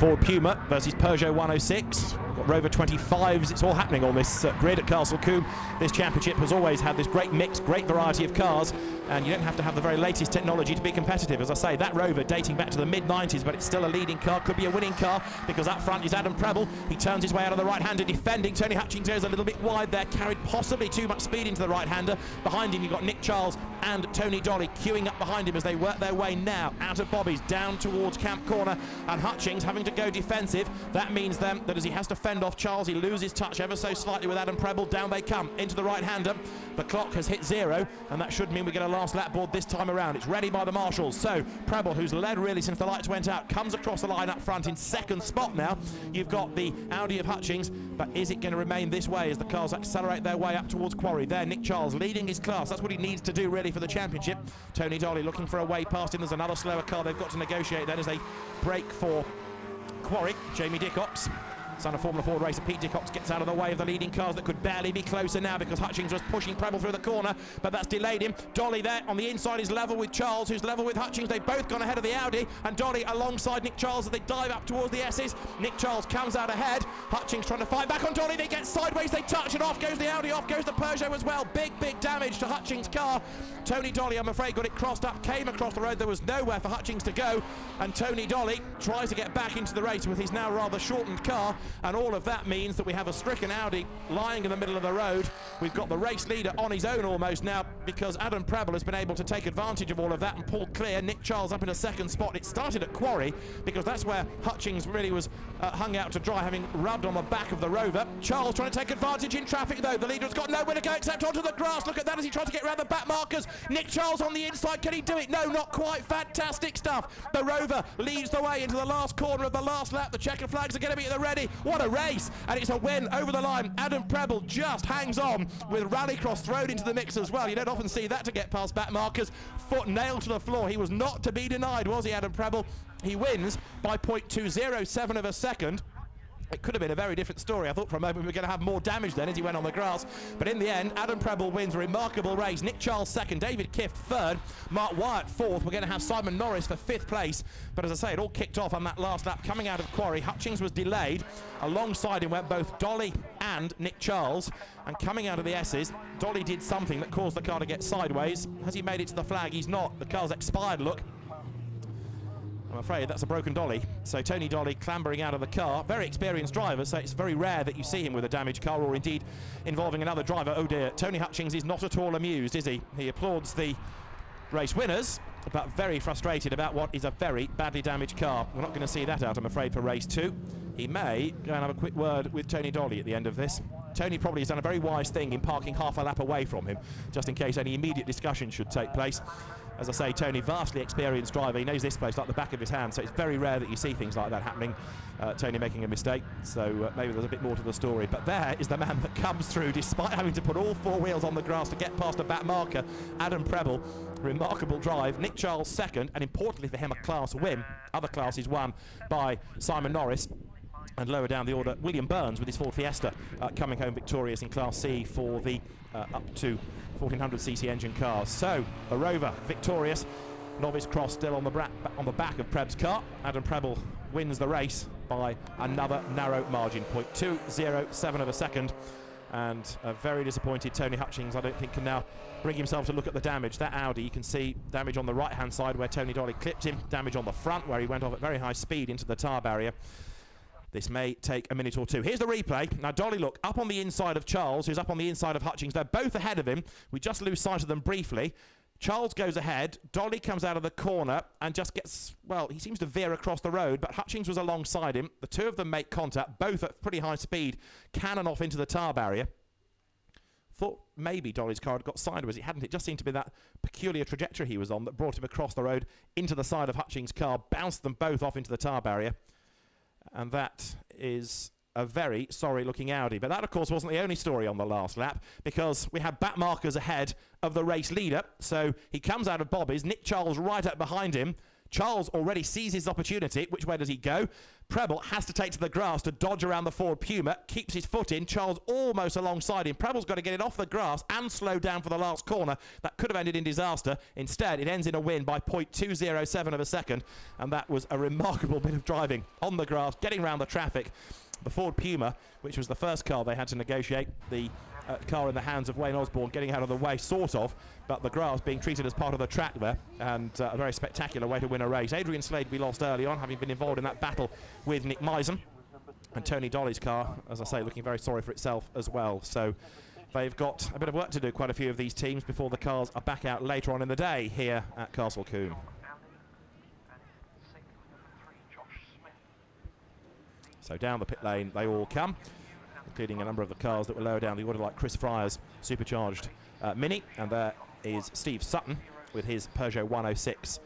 Ford Puma versus Peugeot 106. Got Rover 25s. It's all happening on this grid at Castle Combe. This championship has always had this great mix, great variety of cars, and you don't have to have the very latest technology to be competitive. As I say, that Rover dating back to the mid-90s, but it's still a leading car, could be a winning car, because up front is Adam Prebble. He turns his way out of the right-hander defending. Tony Hutchings goes a little bit wide there, carried possibly too much speed into the right-hander. Behind him you've got Nick Charles and Tony Dolly queuing up behind him as they work their way now out of Bobby's down towards Camp Corner, and Hutchings having to go defensive. That means then that as he has to fend off Charles, he loses touch ever so slightly with Adam Prebble. Down they come into the right-hander. The clock has hit 0, and that should mean we get a last lap board this time around. It's ready by the marshals. So Prebble, who's led really since the lights went out, comes across the line up front in second spot now. You've got the Audi of Hutchings, but is it going to remain this way as the cars accelerate their way up towards Quarry? There, Nick Charles leading his class. That's what he needs to do really for the championship. Tony Dolly looking for a way past him. There's another slower car they've got to negotiate then as they break for Quarry. Jamie Dickox, son of Formula Ford racer Pete Dickox, gets out of the way of the leading cars that could barely be closer now because Hutchings was pushing Prebble through the corner, but that's delayed him. Dolly there on the inside is level with Charles, who's level with Hutchings. They've both gone ahead of the Audi, and Dolly alongside Nick Charles as they dive up towards the S's. Nick Charles comes out ahead. Hutchings trying to fight back on Dolly. They get sideways, they touch, and off goes the Audi, off goes the Peugeot as well. Big damage to Hutchings' car. Tony Dolly, I'm afraid, got it crossed up, came across the road. There was nowhere for Hutchings to go, and Tony Dolly tries to get back into the race with his now rather shortened car, and all of that means that we have a stricken Audi lying in the middle of the road. We've got the race leader on his own almost now, because Adam Prebble has been able to take advantage of all of that and pull clear. Nick Charles up in a second spot. It started at Quarry because that's where Hutchings really was hung out to dry, having rubbed on the back of the Rover. Charles trying to take advantage in traffic though. The leader has got nowhere to go except onto the grass. Look at that as he tries to get around the back markers. Nick Charles on the inside. Can he do it? No, not quite. Fantastic stuff. The Rover leads the way into the last corner of the last lap. The checker flags are going to be at the ready. What a race! And it's a win over the line. Adam Prebble just hangs on with Rallycross thrown into the mix as well. You don't often see that to get past back markers. Foot nailed to the floor. He was not to be denied, was he, Adam Prebble? He wins by 0.207 of a second. It could have been a very different story. I thought for a moment we were going to have more damage then as he went on the grass. But in the end, Adam Prebble wins a remarkable race. Nick Charles second, David Kift third, Mark Wyatt fourth. We're going to have Simon Norris for fifth place. But as I say, it all kicked off on that last lap coming out of Quarry. Hutchings was delayed. Alongside him went both Dolly and Nick Charles. And coming out of the S's, Dolly did something that caused the car to get sideways. Has he made it to the flag? He's not. The car's expired, look. I'm afraid that's a broken Dolly. So Tony Dolly clambering out of the car. Very experienced driver, so it's very rare that you see him with a damaged car or indeed involving another driver. Oh dear, Tony Hutchings is not at all amused, is he? He applauds the race winners, but very frustrated about what is a very badly damaged car. We're not going to see that out, I'm afraid, for race 2. He may go and have a quick word with Tony Dolly at the end of this. Tony probably has done a very wise thing in parking half a lap away from him, just in case any immediate discussion should take place. As I say, Tony, vastly experienced driver. He knows this place like the back of his hand, so it's very rare that you see things like that happening. Tony making a mistake, so maybe there's a bit more to the story. But there is the man that comes through, despite having to put all four wheels on the grass to get past a back marker. Adam Prebble, remarkable drive. Nick Charles second, and importantly for him, a class win. Other classes won by Simon Norris. And lower down the order, William Burns with his Ford Fiesta coming home victorious in Class C for the up to 1400cc engine cars. So, a Rover victorious. Novice Cross still on the back of Prebb's car. Adam Prebble wins the race by another narrow margin, 0.207 of a second. And a very disappointed Tony Hutchings, I don't think, can now bring himself to look at the damage. That Audi, you can see damage on the right-hand side where Tony Dolly clipped him, damage on the front where he went off at very high speed into the tar barrier. This may take a minute or two. Here's the replay. Now, Dolly, look, up on the inside of Charles, who's up on the inside of Hutchings. They're both ahead of him. We just lose sight of them briefly. Charles goes ahead. Dolly comes out of the corner and just gets, well, he seems to veer across the road, but Hutchings was alongside him. The two of them make contact, both at pretty high speed, cannon off into the tar barrier. Thought maybe Dolly's car had got sideways. It hadn't. It just seemed to be that peculiar trajectory he was on that brought him across the road into the side of Hutchings' car, bounced them both off into the tar barrier. And that is a very sorry-looking Audi. But that, of course, wasn't the only story on the last lap, because we had back markers ahead of the race leader. So he comes out of Bobby's, Nick Charles right up behind him. Charles already sees his opportunity. Which way does he go? Prebble has to take to the grass to dodge around the Ford Puma. Keeps his foot in. Charles almost alongside him. Prebble's got to get it off the grass and slow down for the last corner. That could have ended in disaster. Instead, it ends in a win by 0.207 of a second. And that was a remarkable bit of driving on the grass, getting around the traffic. The Ford Puma, which was the first car they had to negotiate, the car in the hands of Wayne Osborne, getting out of the way, sort of, but the grass being treated as part of the track there, and a very spectacular way to win a race. Adrian Slade we lost early on, having been involved in that battle with Nick Misen, and Tony Dolly's car, as I say, looking very sorry for itself as well. So they've got a bit of work to do, quite a few of these teams, before the cars are back out later on in the day here at Castle Combe. So down the pit lane they all come, including a number of the cars that were lower down the order, like Chris Fryer's supercharged Mini, and there is Steve Sutton with his Peugeot 106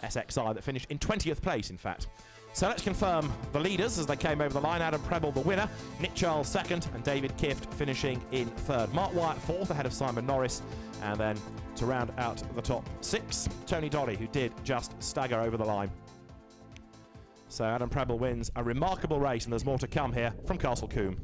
SXI that finished in 20th place, in fact. So let's confirm the leaders as they came over the line. Adam Prebble the winner, Nick Charles second, and David Kift finishing in third. Mark Wyatt fourth, ahead of Simon Norris, and then to round out the top six, Tony Dolly, who did just stagger over the line. So Adam Prebble wins a remarkable race, and there's more to come here from Castle Combe.